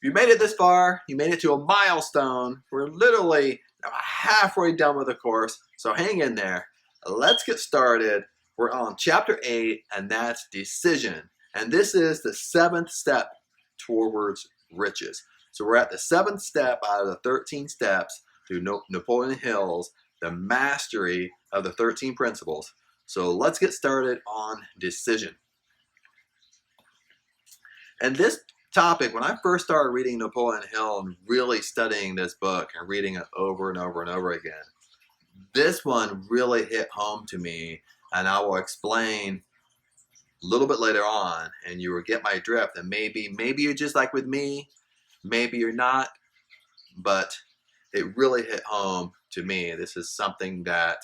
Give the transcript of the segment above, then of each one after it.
You made it this far. You made it to a milestone. We're literally halfway done with the course, so hang in there. Let's get started. We're on chapter 8, and that's decision. And this is the 7th step towards riches. So we're at the 7th step out of the 13 steps through Napoleon Hill's The Mastery of the 13 Principles. So let's get started on decision. And this topic, when I first started reading Napoleon Hill and really studying this book and reading it over and over and over again, this one really hit home to me, and I will explain a little bit later on, and you will get my drift. And maybe you're just like with me, maybe you're not, but it really hit home to me. This is something that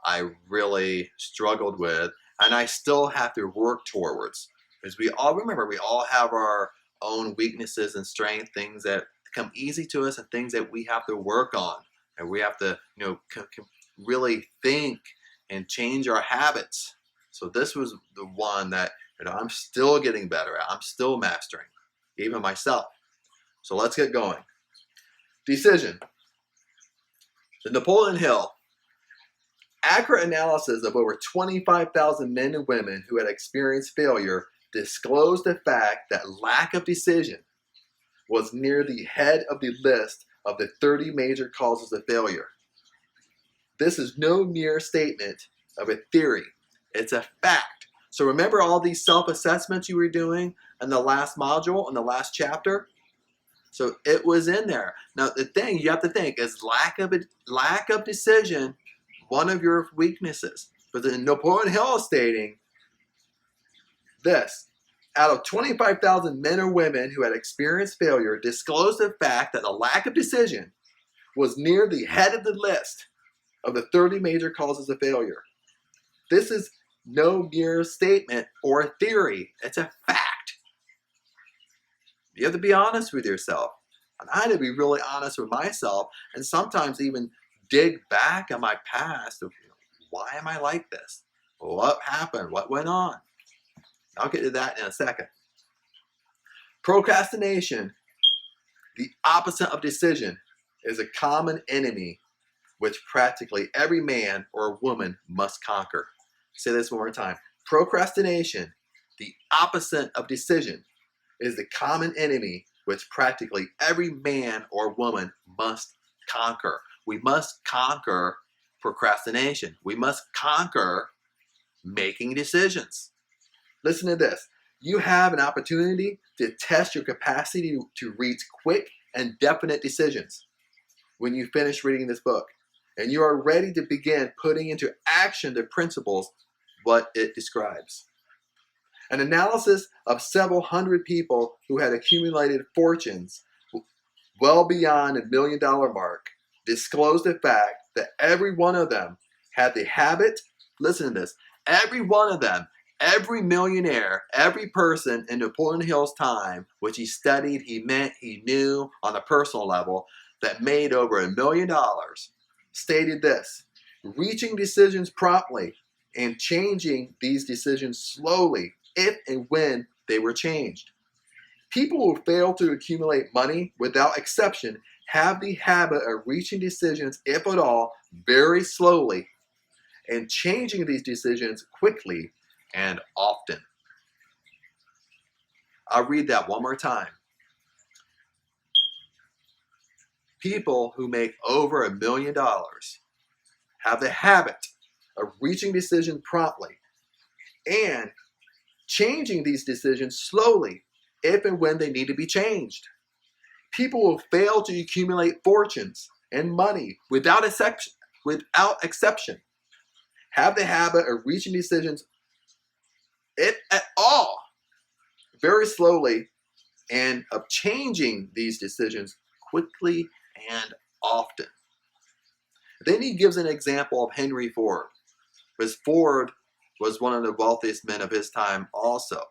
I really struggled with, and I still have to work towards. Because we all have our own weaknesses and strengths, things that come easy to us and things that we have to work on. And we have to, really think and change our habits. So this was the one that, I'm still getting better at. I'm still mastering, even myself. So let's get going. Decision. The Napoleon Hill. Accurate analysis of over 25,000 men and women who had experienced failure disclosed the fact that lack of decision was near the head of the list of the 30 major causes of failure. This is no mere statement of a theory. It's a fact. So remember all these self-assessments you were doing in the last module, in the last chapter? So it was in there. Now the thing you have to think is lack of decision, one of your weaknesses. But the Napoleon Hill is stating this: out of 25,000 men or women who had experienced failure, disclosed the fact that a lack of decision was near the head of the list of the 30 major causes of failure. This is no mere statement or a theory. It's a fact. You have to be honest with yourself. And I had to be really honest with myself, and sometimes even dig back on my past of, why am I like this? What happened? What went on? I'll get to that in a second. Procrastination, the opposite of decision, is a common enemy which practically every man or woman must conquer. Say this one more time. Procrastination, the opposite of decision, is the common enemy which practically every man or woman must conquer. We must conquer procrastination. We must conquer making decisions. Listen to this. You have an opportunity to test your capacity to reach quick and definite decisions when you finish reading this book, and you are ready to begin putting into action the principles what it describes. An analysis of several hundred people who had accumulated fortunes well beyond $1 million mark disclosed the fact that every one of them had the habit, listen to this, every one of them, every millionaire, every person in Napoleon Hill's time, which he studied, he knew on a personal level, that made over $1 million, stated this: reaching decisions promptly and changing these decisions slowly if and when they were changed. People who fail to accumulate money, without exception, have the habit of reaching decisions, if at all, very slowly and changing these decisions quickly and often. I'll read that one more time. People who make over $1 million have the habit of reaching decisions promptly and changing these decisions slowly if and when they need to be changed. People who fail to accumulate fortunes and money without exception have the habit of reaching decisions, if at all, very slowly, and of changing these decisions quickly and often. Then he gives an example of Henry Ford, because Ford was one of the wealthiest men of his time also.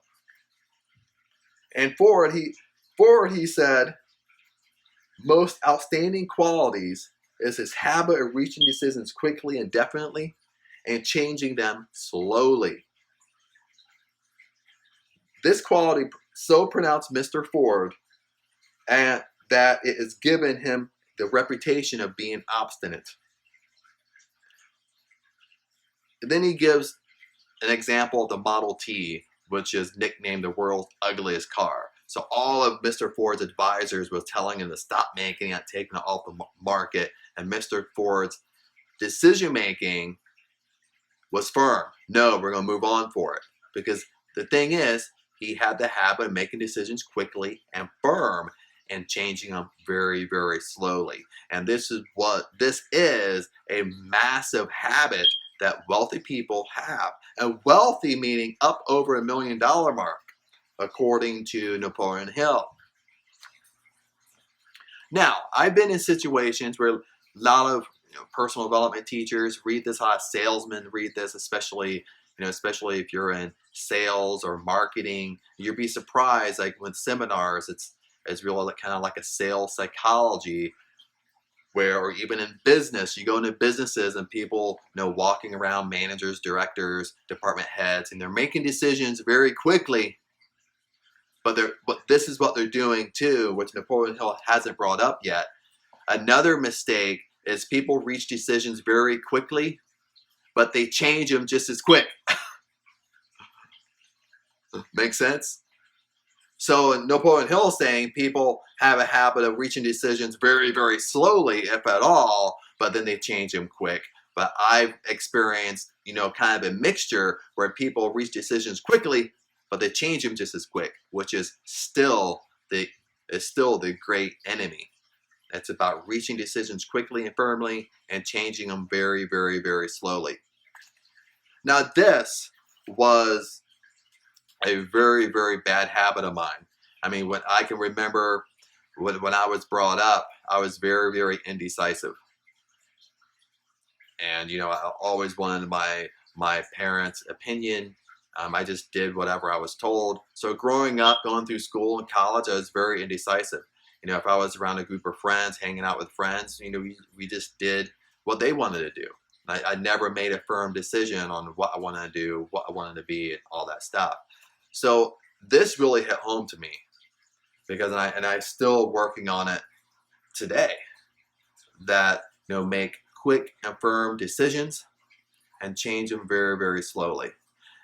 And Ford, he said, most outstanding qualities is his habit of reaching decisions quickly and definitely and changing them slowly. This quality so pronounced Mr. Ford and that it has given him the reputation of being obstinate. And then he gives an example of the Model T, which is nicknamed the world's ugliest car. So all of Mr. Ford's advisors was telling him to stop making it, taking it off the market, and Mr. Ford's decision making was firm. No, we're going to move on for it. Because the thing is, he had the habit of making decisions quickly and firm and changing them very, very slowly. And this is a massive habit that wealthy people have. And wealthy meaning up over $1 million mark, according to Napoleon Hill. Now, I've been in situations where a lot of personal development teachers read this, a lot of salesmen read this, especially if you're in sales or marketing. You'd be surprised, like with seminars, it's really kind of like a sales psychology, or even in business, you go into businesses and people, walking around, managers, directors, department heads, and they're making decisions very quickly. But this is what they're doing too, which Napoleon Hill hasn't brought up yet. Another mistake is people reach decisions very quickly, but they change them just as quick. Make sense? So Napoleon Hill is saying people have a habit of reaching decisions very, very slowly, if at all, but then they change them quick. But I've experienced, kind of a mixture where people reach decisions quickly, but they change them just as quick, which is still the great enemy. It's about reaching decisions quickly and firmly and changing them very, very, very slowly. Now, this was a very, very bad habit of mine. I mean, when I can remember when I was brought up, I was very, very indecisive. And, I always wanted my parents' opinion. I just did whatever I was told. So growing up, going through school and college, I was very indecisive. If I was around a group of friends, hanging out with friends, we just did what they wanted to do. I never made a firm decision on what I wanted to do, what I wanted to be, and all that stuff. So this really hit home to me because I'm still working on it today. That make quick and firm decisions and change them very, very slowly.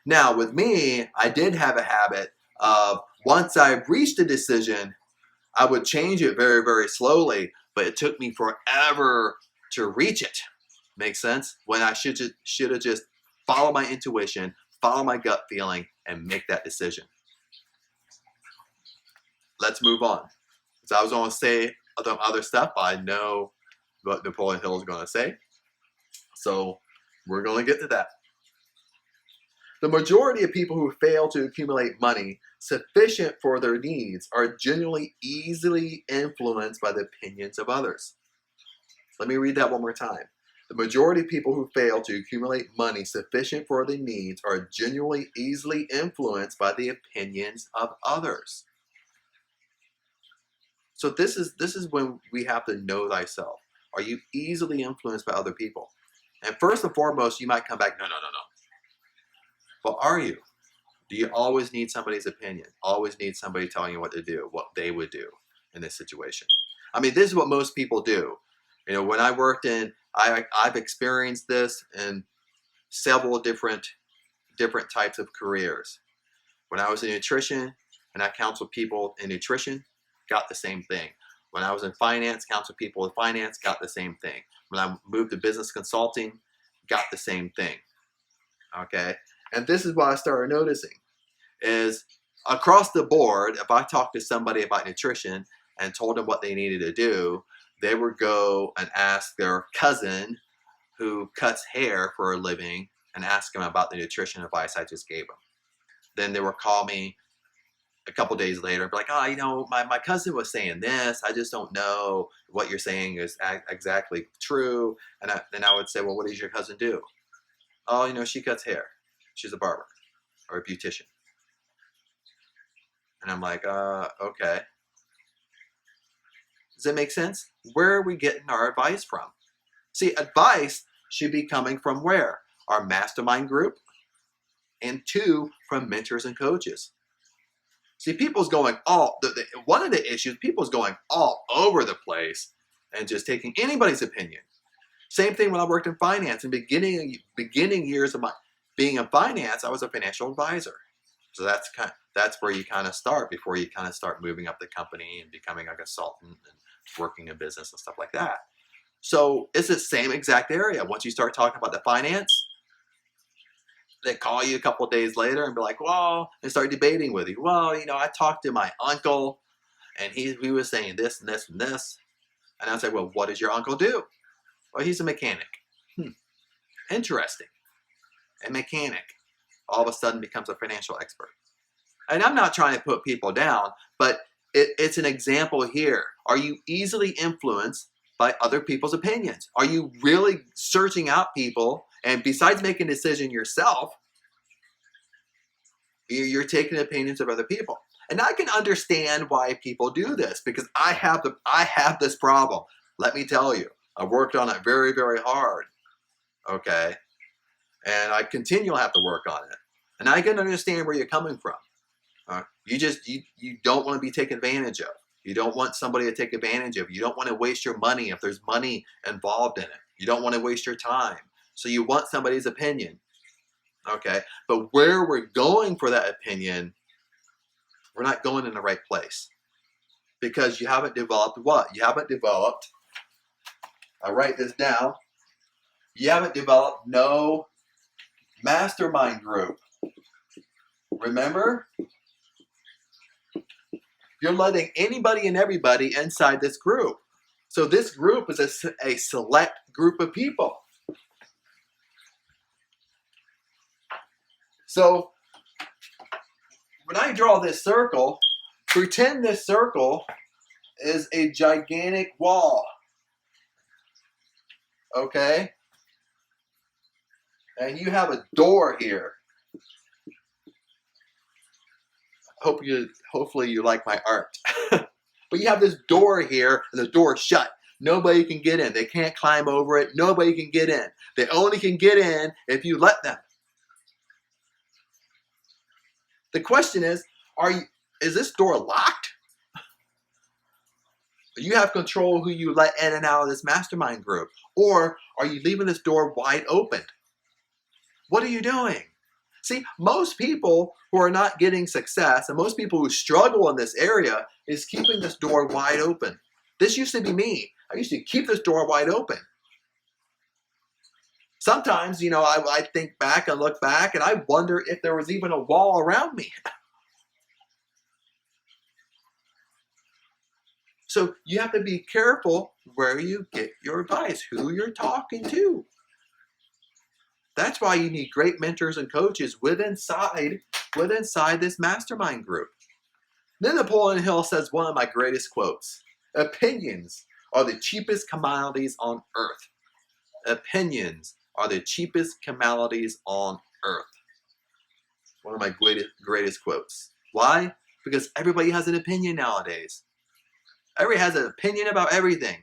Now with me, I did have a habit of once I reached a decision, I would change it very, very slowly, but it took me forever to reach it. Make sense? When I should have just followed my intuition, follow my gut feeling, and make that decision. Let's move on. So I was going to say other stuff, but I know what Napoleon Hill is going to say. So we're going to get to that. The majority of people who fail to accumulate money sufficient for their needs are generally easily influenced by the opinions of others. Let me read that one more time. The majority of people who fail to accumulate money sufficient for their needs are genuinely easily influenced by the opinions of others. So this is when we have to know thyself. Are you easily influenced by other people? And first and foremost, you might come back, no. But are you? Do you always need somebody's opinion? Always need somebody telling you what to do, what they would do in this situation? I mean, this is what most people do. When I worked I've experienced this in several different types of careers. When I was in nutrition and I counseled people in nutrition, got the same thing. When I was in finance, counseled people in finance, got the same thing. When I moved to business consulting, got the same thing. Okay? And this is what I started noticing is across the board, if I talked to somebody about nutrition and told them what they needed to do, they would go and ask their cousin who cuts hair for a living and ask them about the nutrition advice I just gave them. Then they would call me a couple days later and be like, my cousin was saying this. I just don't know what you're saying is exactly true. And then I would say, well, what does your cousin do? Oh, she cuts hair. She's a barber or a beautician. And I'm like, okay. Does that make sense? Where are we getting our advice from? See, advice should be coming from where? Our mastermind group, and 2, from mentors and coaches. See, one of the issues, people's going all over the place and just taking anybody's opinion. Same thing when I worked in finance. In beginning years of my being in finance, I was a financial advisor. So that's where you kind of start before you kind of start moving up the company and becoming a consultant and working in business and stuff like that. So it's the same exact area. Once you start talking about the finance, they call you a couple of days later and be like, well, and start debating with you. Well, I talked to my uncle and he was saying this and this and this. And I say, well, what does your uncle do? Well, he's a mechanic. Interesting. A mechanic all of a sudden becomes a financial expert. And I'm not trying to put people down, but it's an example here. Are you easily influenced by other people's opinions? Are you really searching out people? And besides making a decision yourself, you're taking opinions of other people. And I can understand why people do this because I have this problem. Let me tell you, I've worked on it very, very hard. Okay. And I continue to have to work on it. And I can understand where you're coming from. You don't want to be taken advantage of. You don't want somebody to take advantage of you. You don't want to waste your money if there's money involved in it. You don't want to waste your time. So you want somebody's opinion. Okay. But where we're going for that opinion, we're not going in the right place. Because you haven't developed what? You haven't developed, I write this down, you haven't developed no mastermind group. Remember? You're letting anybody and everybody inside this group. So this group is a select group of people. So when I draw this circle, pretend this circle is a gigantic wall. Okay? And you have a door here. Hopefully you like my art. But you have this door here, and the door is shut. Nobody can get in. They can't climb over it. Nobody can get in. They only can get in if you let them. The question is this door locked? You have control who you let in and out of this mastermind group. Or are you leaving this door wide open? What are you doing? See, most people who are not getting success and most people who struggle in this area is keeping this door wide open. This used to be me. I used to keep this door wide open. Sometimes, I think back and look back and I wonder if there was even a wall around me. So you have to be careful where you get your advice, who you're talking to. That's why you need great mentors and coaches within inside this mastermind group. Then Napoleon Hill says one of my greatest quotes. Opinions are the cheapest commodities on earth. Opinions are the cheapest commodities on earth. One of my greatest quotes. Why? Because everybody has an opinion nowadays. Everybody has an opinion about everything.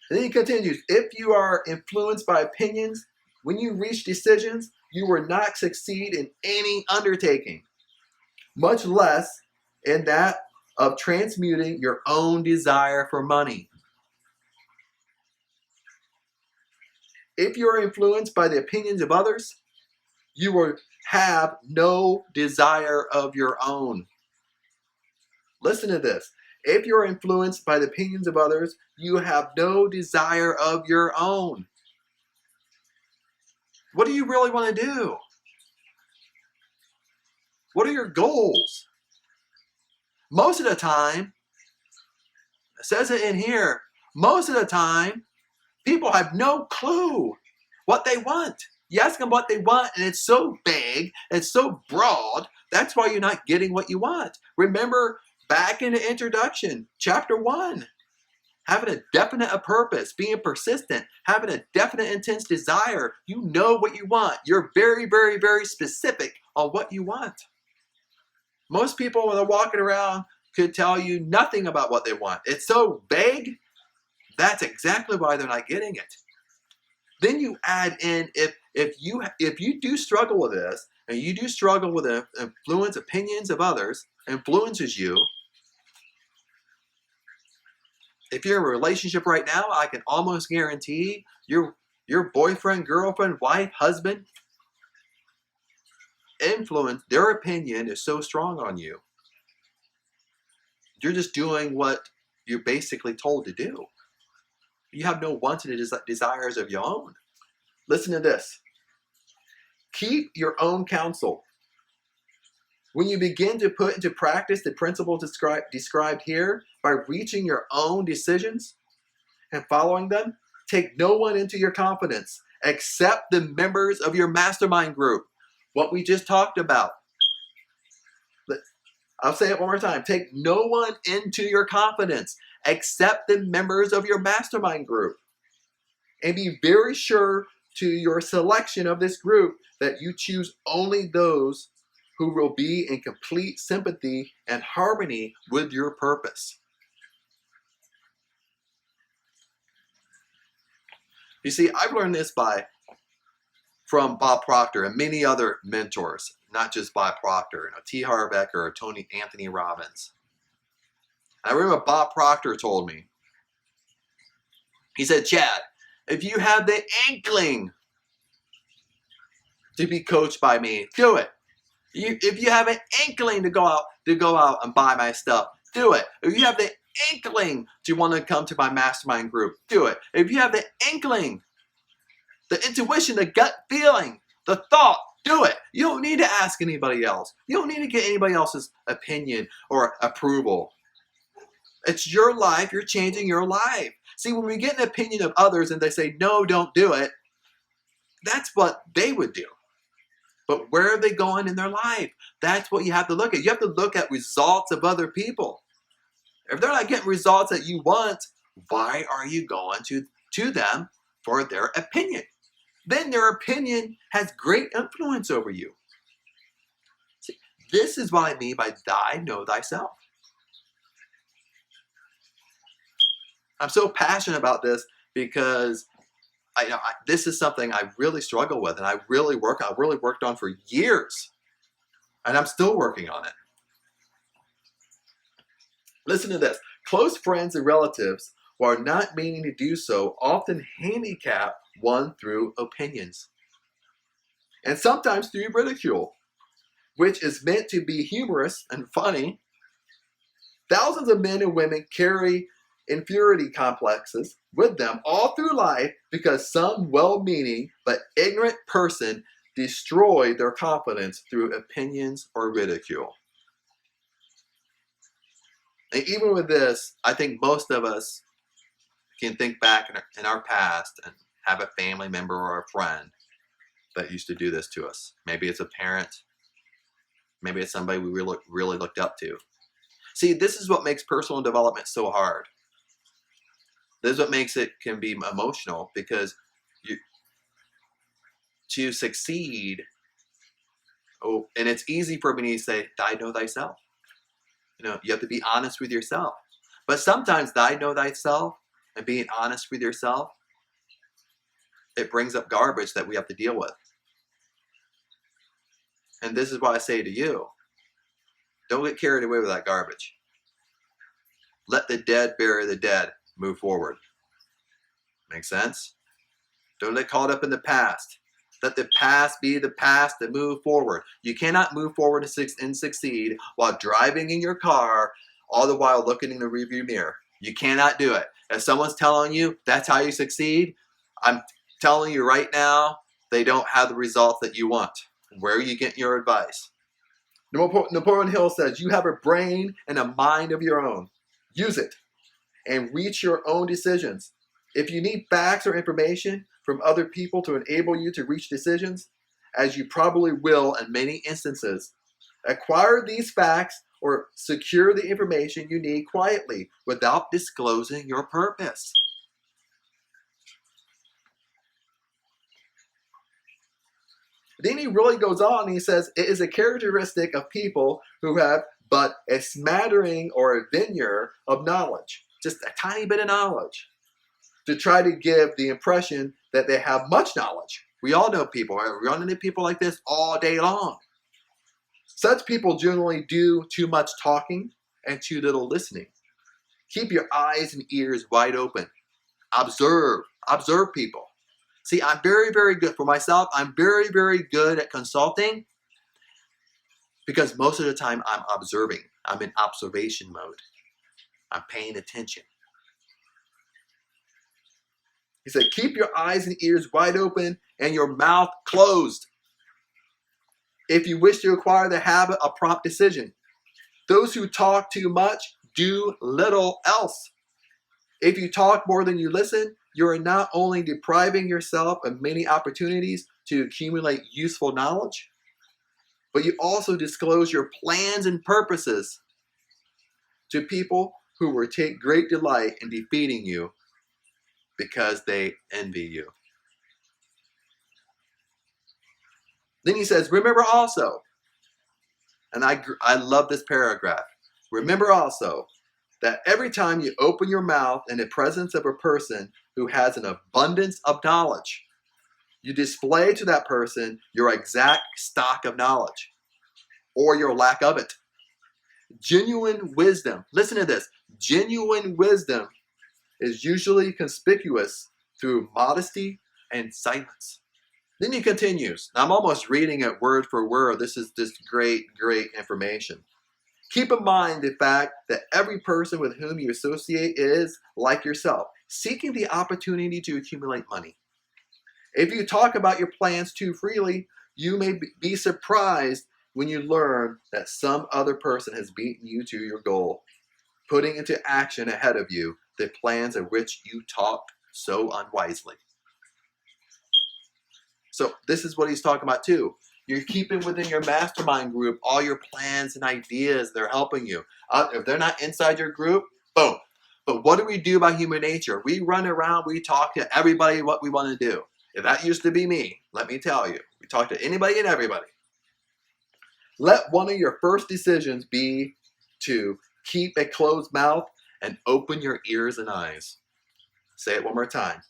And then he continues, if you are influenced by opinions, when you reach decisions, you will not succeed in any undertaking, much less in that of transmuting your own desire for money. If you are influenced by the opinions of others, you will have no desire of your own. Listen to this. If you're influenced by the opinions of others, you have no desire of your own. What do you really want to do? What are your goals? Most of the time, it says it in here, most of the time, people have no clue what they want. You ask them what they want, and it's so vague, it's so broad, that's why you're not getting what you want. Remember, back in the introduction, chapter 1, having a definite purpose, being persistent, having a definite intense desire. You know what you want. You're very, very, very specific on what you want. Most people, when they're walking around, could tell you nothing about what they want. It's so vague, that's exactly why they're not getting it. Then you add in, if you do struggle with this, and you do struggle with the opinions of others, influences you. If you're in a relationship right now, I can almost guarantee your boyfriend, girlfriend, wife, husband, influence, their opinion is so strong on you. You're just doing what you're basically told to do. You have no wants and desires of your own. Listen to this. Keep your own counsel. When you begin to put into practice the principles described here by reaching your own decisions and following them, take no one into your confidence except the members of your mastermind group. What we just talked about. I'll say it one more time. Take no one into your confidence except the members of your mastermind group. And be very sure to your selection of this group that you choose only those who will be in complete sympathy and harmony with your purpose. You see, I've learned this from Bob Proctor and many other mentors, not just Bob Proctor, T. Harv Eker or Anthony Robbins. I remember Bob Proctor told me, he said, Chad, if you have the inkling to be coached by me, do it. If you have an inkling to go out and buy my stuff, do it. If you have the inkling to want to come to my mastermind group, do it. If you have the inkling, the intuition, the gut feeling, the thought, do it. You don't need to ask anybody else. You don't need to get anybody else's opinion or approval. It's your life. You're changing your life. See, when we get an opinion of others and they say, no, don't do it, that's what they would do. But where are they going in their life? That's what you have to look at. You have to look at results of other people. If they're not getting results that you want, why are you going to them for their opinion? Then their opinion has great influence over you. See, this is what I mean by know thyself. I'm so passionate about this because this is something I really struggle with and I really worked on for years. And I'm still working on it. Listen to this. Close friends and relatives who are not meaning to do so often handicap one through opinions. And sometimes through ridicule, which is meant to be humorous and funny. Thousands of men and women carry inferiority complexes with them all through life because some well-meaning but ignorant person destroyed their confidence through opinions or ridicule. And even with this, I think most of us can think back in our past and have a family member or a friend that used to do this to us. Maybe it's a parent. Maybe it's somebody we really looked up to. See, this is what makes personal development so hard. This is what makes it can be emotional because to succeed, and it's easy for me to say, know thyself. You have to be honest with yourself. But sometimes know thyself and being honest with yourself, it brings up garbage that we have to deal with. And this is why I say to you, don't get carried away with that garbage. Let the dead bury the dead. Move forward. Make sense? Don't get caught up in the past. Let the past be the past and move forward. You cannot move forward and succeed while driving in your car, all the while looking in the rearview mirror. You cannot do it. If someone's telling you that's how you succeed, I'm telling you right now, they don't have the results that you want. Where are you getting your advice? Napoleon Hill says, you have a brain and a mind of your own. Use it and reach your own decisions. If you need facts or information from other people to enable you to reach decisions, as you probably will in many instances, acquire these facts or secure the information you need quietly without disclosing your purpose. Then he really goes on and he says, it is a characteristic of people who have but a smattering or a veneer of knowledge, just a tiny bit of knowledge, to try to give the impression that they have much knowledge. We all know people, right? We run into people like this all day long. Such people generally do too much talking and too little listening. Keep your eyes and ears wide open. Observe people. See, I'm very, very good for myself. I'm very, very good at consulting because most of the time I'm observing. I'm in observation mode. I'm paying attention. He said, keep your eyes and ears wide open and your mouth closed. If you wish to acquire the habit of prompt decision, those who talk too much do little else. If you talk more than you listen, you are not only depriving yourself of many opportunities to accumulate useful knowledge, but you also disclose your plans and purposes to people who will take great delight in defeating you because they envy you. Then he says, remember also, and I love this paragraph, remember also that every time you open your mouth in the presence of a person who has an abundance of knowledge, you display to that person your exact stock of knowledge or your lack of it. Genuine wisdom, listen to this, genuine wisdom is usually conspicuous through modesty and silence. Then he continues. Now, I'm almost reading it word for word. This is just great, great information. Keep in mind the fact that every person with whom you associate is, like yourself, seeking the opportunity to accumulate money. If you talk about your plans too freely, you may be surprised when you learn that some other person has beaten you to your goal, putting into action ahead of you the plans of which you talked so unwisely. So this is what he's talking about too. You're keeping within your mastermind group all your plans and ideas. They're helping you. If they're not inside your group, boom. But what do we do about human nature? We run around, we talk to everybody what we want to do. If that used to be me, let me tell you, we talk to anybody and everybody. Let one of your first decisions be to keep a closed mouth and open your ears and eyes. Say it one more time.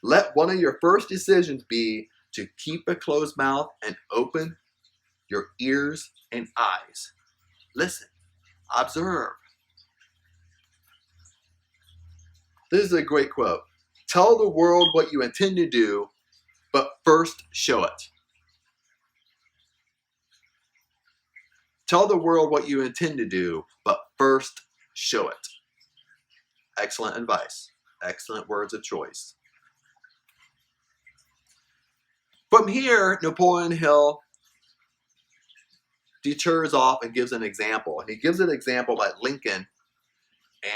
Let one of your first decisions be to keep a closed mouth and open your ears and eyes. Listen, observe. This is a great quote. Tell the world what you intend to do, but first show it. Tell the world what you intend to do, but first show it. Excellent advice. Excellent words of choice. From here, Napoleon Hill deters off and gives an example. And he gives an example like Lincoln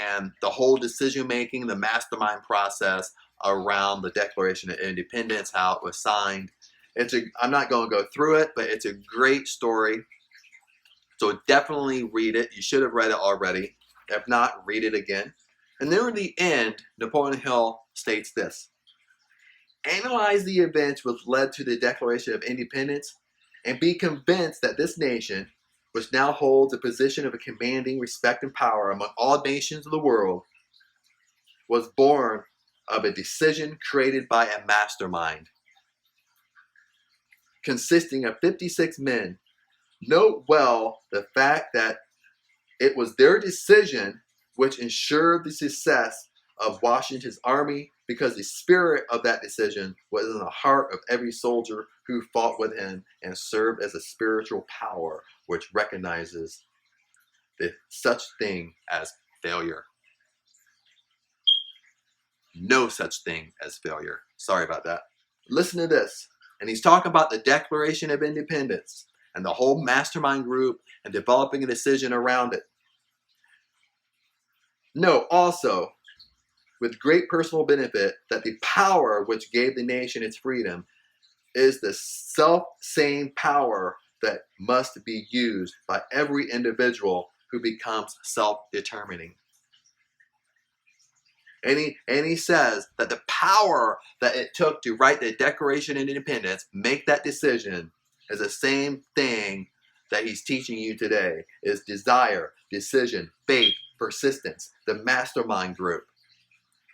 and the whole decision making, the mastermind process around the Declaration of Independence, how it was signed. I'm not going to go through it, but it's a great story. So definitely read it. You should have read it already. If not, read it again. And near the end, Napoleon Hill states this. Analyze the events which led to the Declaration of Independence and be convinced that this nation, which now holds a position of a commanding respect and power among all nations of the world, was born of a decision created by a mastermind consisting of 56 men. Note well the fact that it was their decision which ensured the success of Washington's army, because the spirit of that decision was in the heart of every soldier who fought with him and served as a spiritual power which recognizes the such thing as failure. No such thing as failure. Sorry about that. Listen to this. And he's talking about the Declaration of Independence and the whole mastermind group and developing a decision around it. Note also, with great personal benefit, that the power which gave the nation its freedom is the self-same power that must be used by every individual who becomes self-determining. And he says that the power that it took to write the Declaration of Independence, make that decision, is the same thing that he's teaching you today, is desire, decision, faith, persistence, the mastermind group,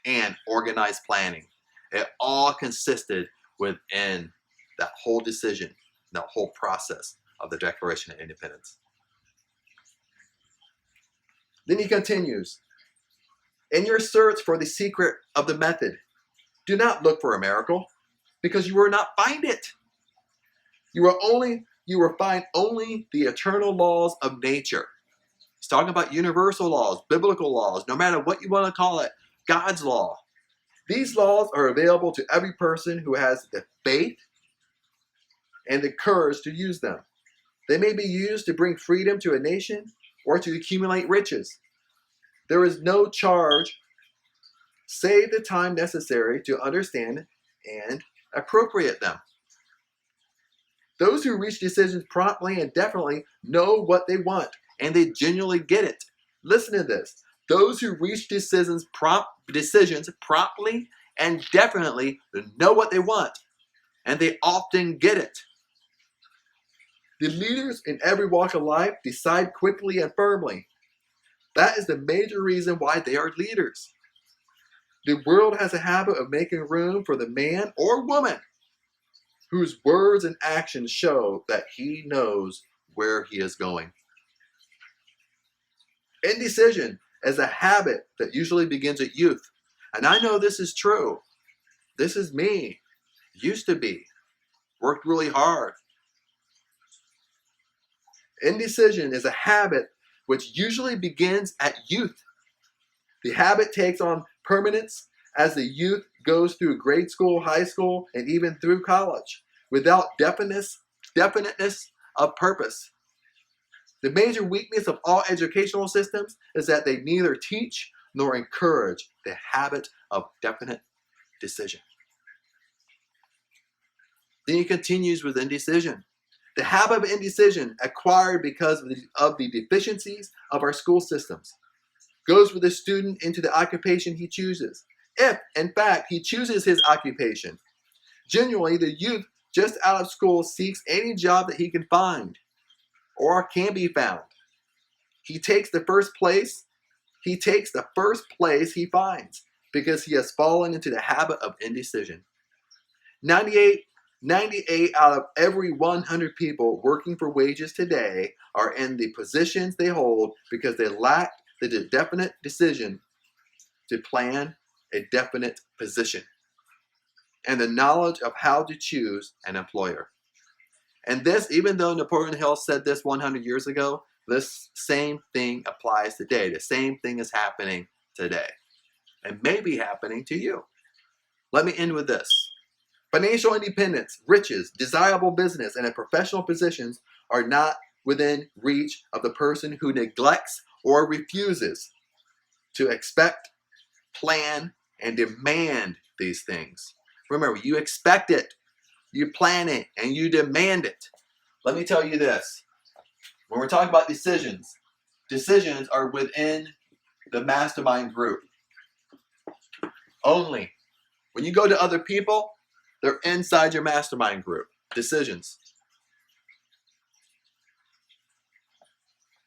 and organized planning. It all consisted within that whole decision, that whole process of the Declaration of Independence. Then he continues, in your search for the secret of the method, do not look for a miracle, because you will not find it. You will find only the eternal laws of nature. He's talking about universal laws, biblical laws, no matter what you want to call it, God's law. These laws are available to every person who has the faith and the courage to use them. They may be used to bring freedom to a nation or to accumulate riches. There is no charge save the time necessary to understand and appropriate them. Those who reach decisions promptly and definitely know what they want, and they genuinely get it. Listen to this. Those who reach decisions promptly and definitely know what they want, and they often get it. The leaders in every walk of life decide quickly and firmly. That is the major reason why they are leaders. The world has a habit of making room for the man or woman whose words and actions show that he knows where he is going. Indecision is a habit that usually begins at youth. And I know this is true. This is me. Used to be. Worked really hard. Indecision is a habit which usually begins at youth. The habit takes on permanence as the youth goes through grade school, high school, and even through college, without definiteness of purpose. The major weakness of all educational systems is that they neither teach nor encourage the habit of definite decision. Then he continues with indecision. The habit of indecision, acquired because of the deficiencies of our school systems, goes with the student into the occupation he chooses, if, in fact, he chooses his occupation. Generally, the youth just out of school seeks any job that he can find or can be found. He takes the first place he finds because he has fallen into the habit of indecision. 98 out of every 100 people working for wages today are in the positions they hold because they lack the definite decision to plan a definite position and the knowledge of how to choose an employer. And this, even though Napoleon Hill said this 100 years ago, this same thing applies today. The same thing is happening today and may be happening to you. Let me end with this. Financial independence, riches, desirable business, and professional positions are not within reach of the person who neglects or refuses to expect, plan, and demand these things. Remember, you expect it, you plan it, and you demand it. Let me tell you this. When we're talking about decisions are within the mastermind group. Only. When you go to other people, they're inside your mastermind group. Decisions.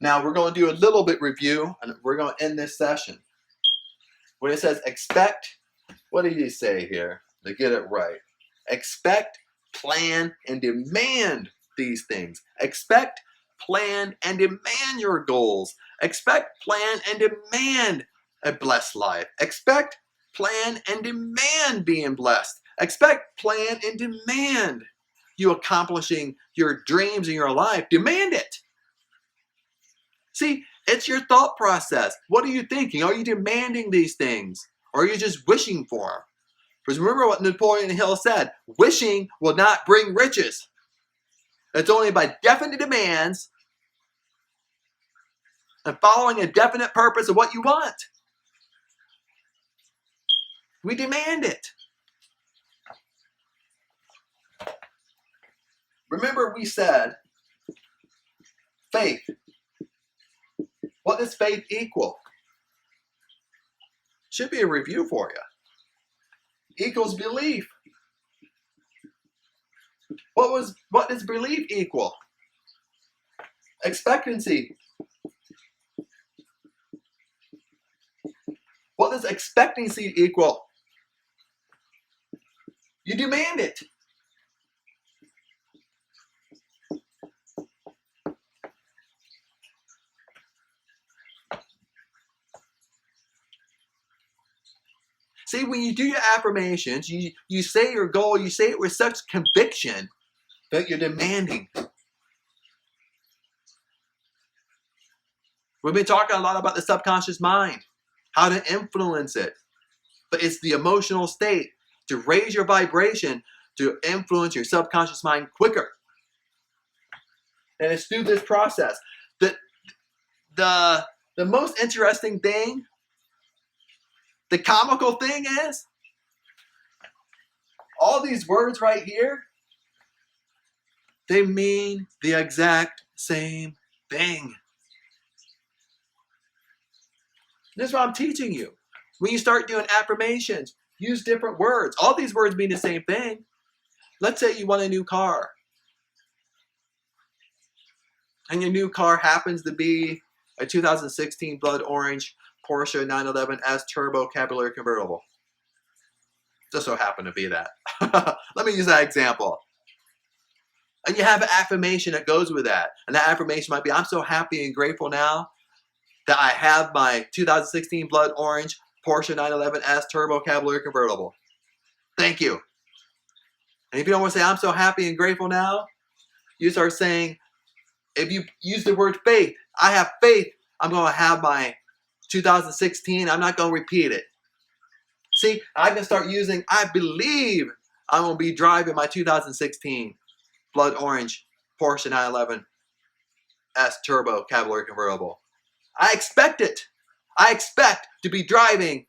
Now, we're going to do a little bit review, and we're going to end this session. When it says expect, what did he say here to get it right? Expect, plan, and demand these things. Expect, plan, and demand your goals. Expect, plan, and demand a blessed life. Expect, plan, and demand being blessed. Expect, plan, and demand you accomplishing your dreams in your life. Demand it. See, it's your thought process. What are you thinking? Are you demanding these things? Or are you just wishing for them? Because remember what Napoleon Hill said, wishing will not bring riches. It's only by definite demands and following a definite purpose of what you want. We demand it. Remember we said faith. What does faith equal? Should be a review for you. Equals belief. What does belief equal? Expectancy. What does expectancy equal? You demand it. See, when you do your affirmations, you say your goal, you say it with such conviction that you're demanding. We've been talking a lot about the subconscious mind, how to influence it. But it's the emotional state to raise your vibration to influence your subconscious mind quicker. And it's through this process. The most interesting thing, the comical thing is, all these words right here, they mean the exact same thing. This is what I'm teaching you. When you start doing affirmations, use different words. All these words mean the same thing. Let's say you want a new car. And your new car happens to be a 2016 blood orange Porsche 911 S Turbo Cabriolet convertible. Just so happened to be that. Let me use that example. And you have an affirmation that goes with that. And that affirmation might be, I'm so happy and grateful now that I have my 2016 blood orange Porsche 911 S Turbo Cabriolet convertible. Thank you. And if you don't want to say, I'm so happy and grateful now, you start saying, if you use the word faith, I have faith I'm going to have my 2016. I'm not going to repeat it. See, I can start using, I believe I'm going to be driving my 2016 blood orange Porsche 911 S Turbo Cabriolet convertible. I expect it. I expect to be driving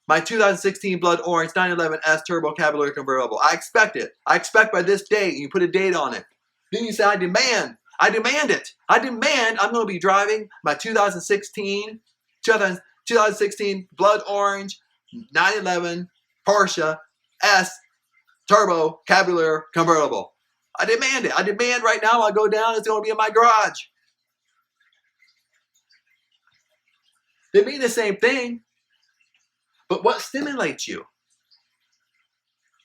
my 2016 blood orange 911 S Turbo Cabriolet convertible. I expect it. I expect by this date, and you put a date on it. Then you say, I demand it. I demand I'm going to be driving my 2016 blood orange 911 Porsche S Turbo Cabriolet convertible. I demand it. I demand right now I go down, it's going to be in my garage. They mean the same thing, but what stimulates you?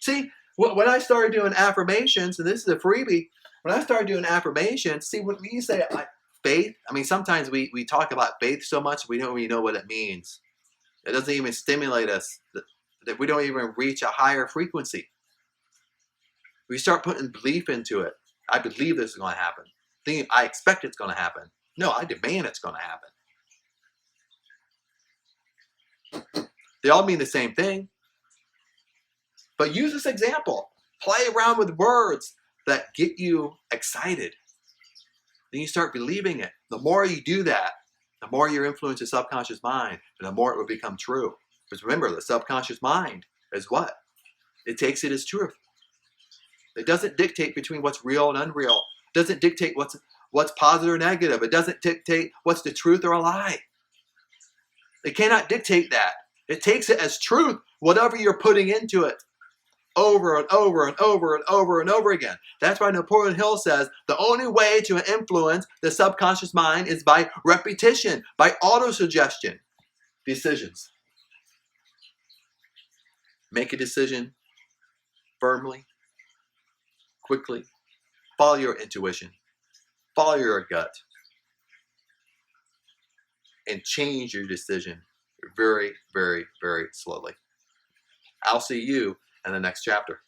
See, when I started doing affirmations, and this is a freebie, when I started doing affirmations, see, when you say faith, I mean, sometimes we talk about faith so much we don't even know what it means. It doesn't even stimulate us, that we don't even reach a higher frequency. We start putting belief into it. I believe this is going to happen. I expect it's going to happen. No, I demand it's going to happen. They all mean the same thing. But use this example. Play around with words that get you excited. Then you start believing it. The more you do that, the more you influence the subconscious mind, and the more it will become true. Because remember, the subconscious mind is what? It takes it as truth. It doesn't dictate between what's real and unreal. It doesn't dictate what's positive or negative. It doesn't dictate what's the truth or a lie. It cannot dictate that. It takes it as truth, whatever you're putting into it, over and over and over and over and over again. That's why Napoleon Hill says the only way to influence the subconscious mind is by repetition, by autosuggestion. Decisions. Make a decision firmly, quickly. Follow your intuition. Follow your gut. And change your decision very, very, very slowly. I'll see you in the next chapter.